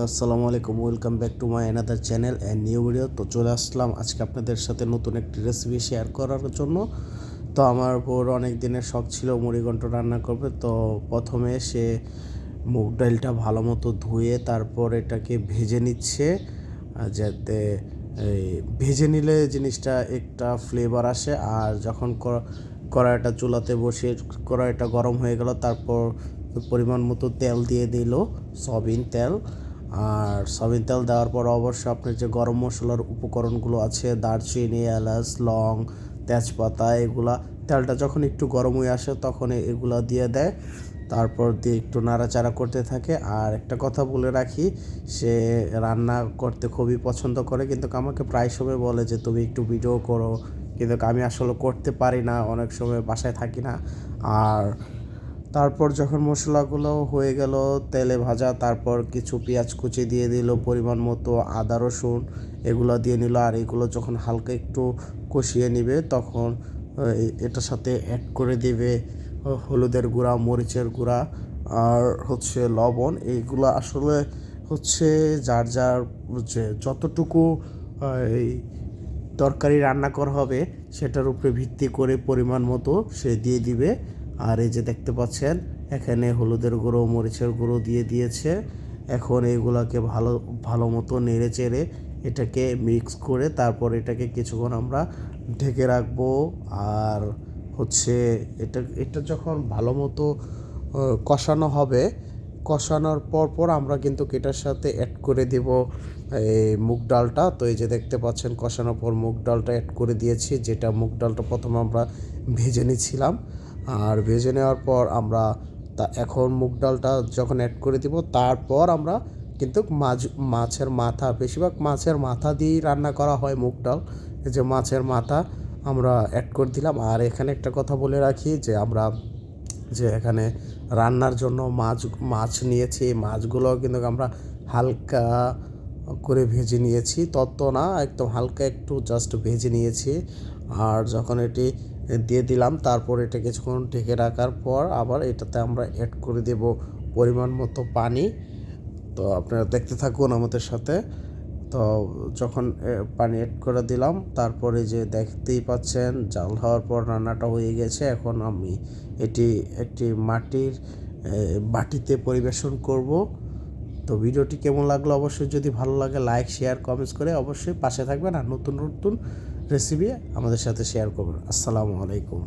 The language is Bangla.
আসসালামু আলাইকুম, welcome back to my another channel and new video. তো চলে আসলাম আজকে আপনাদের সাথে নতুন একটি রেসিপি শেয়ার করার জন্য। তো আমার উপর অনেক দিনের শখ ছিল মুড়িঘণ্ট রান্না করবে। তো প্রথমে সে মুগ ডালটা ভালো মতো ধুয়ে তারপর এটাকে ভেজে নিচ্ছে, যাতে এই ভেজে নিলে জিনিসটা একটা ফ্লেভার আসে। আর যখন কড়াইটা চুলাতে বসিয়ে কড়াইটা গরম হয়ে গেল, তারপর পরিমাণ মতো তেল দিয়ে দিল, সয়াবিন তেল। আর সয়াবিন তেল দেওয়ার পর অবশ্যই আপনার যে গরম মশলার উপকরণগুলো আছে, দারচিনি, এলাচ, লং, তেজপাতা, এগুলা তেলটা যখন একটু গরম হয়ে আসে তখন এগুলা দিয়ে দেয়। তারপর দিয়ে একটু নাড়াচাড়া করতে থাকে। আর একটা কথা বলে রাখি, সে রান্না করতে খুবই পছন্দ করে, কিন্তু আমাকে প্রায় সময় বলে যে তুমি একটু ভিডিও করো, কিন্তু আমি আসলে করতে পারি না, অনেক সময় বাসায় থাকি না। আর তারপর যখন মশলাগুলো হয়ে গেল তেলে ভাজা, তারপর কিছু পেঁয়াজ কুচি দিয়ে দিল, পরিমাণ মতো আদা রসুন এগুলো দিয়ে নিল। আর এগুলো যখন হালকা একটু কষিয়ে নিবে তখন এটার সাথে অ্যাড করে দিবে হলুদের গুঁড়া, মরিচের গুঁড়া আর লবণ। এইগুলো আসলে যার যার যতটুকু এই তরকারি রান্না করা হবে সেটার উপরে ভিত্তি করে পরিমাণ মতো সে দিয়ে দিবে। আর এই যে দেখতে পাচ্ছেন এখানে হলুদের গুঁড়ো, মরিচের গুঁড়ো দিয়ে দিয়েছে। এখন এইগুলাকে ভালো ভালো মতো নেড়ে চেড়ে এটাকে মিক্স করে তারপর এটাকে কিছুক্ষণ আমরা ঢেকে রাখবো। আর এটা এটা যখন ভালো মতো কষানো হবে, কষানোর পর আমরা কিন্তু এটার সাথে অ্যাড করে দেব এই মুগ ডালটা। তো এই যে দেখতে পাচ্ছেন কষানোর পর মুগ ডালটা অ্যাড করে দিয়েছি, যেটা মুগ ডালটা প্রথমে আমরা ভেজে নিয়েছিলাম। আর ভেজে নেওয়ার পর আমরা এখন মুগ ডালটা যখন অ্যাড করে দিব, তারপর আমরা কিন্তু মাছের মাথা, বেশিরভাগ মাছের মাথা দিয়েই রান্না করা হয় মুগ ডাল। এই যে মাছের মাথা আমরা অ্যাড করে দিলাম। আর এখানে একটা কথা বলে রাখি যে আমরা যে এখানে রান্নার জন্য মাছ নিয়েছি, এই মাছগুলো কিন্তু আমরা হালকা করে ভেজে নিয়েছি, তত না, একদম হালকা একটু জাস্ট ভেজে নিয়েছি। আর যখন এটি দিয়ে দিলাম তারপর এটা কিছুক্ষণ ঢেকে রাখার পর আবার এটাতে আমরা অ্যাড করে দেব পরিমাণ মতো পানি। তো আপনারা দেখতে থাকুন আমাদের সাথে। তো যখন পানি অ্যাড করে দিলাম তারপরে যে দেখতেই পাচ্ছেন জাল হওয়ার পর রান্নাটা হয়ে গেছে। এখন আমি এটি একটি মাটির বাটিতে পরিবেশন করব। তো ভিডিওটি কেমন লাগলো অবশ্যই, যদি ভালো লাগে লাইক, শেয়ার, কমেন্টস করে অবশ্যই পাশে থাকবেন। আর নতুন নতুন রেসিপি আমাদের সাথে শেয়ার করবেন। আসসালামু আলাইকুম।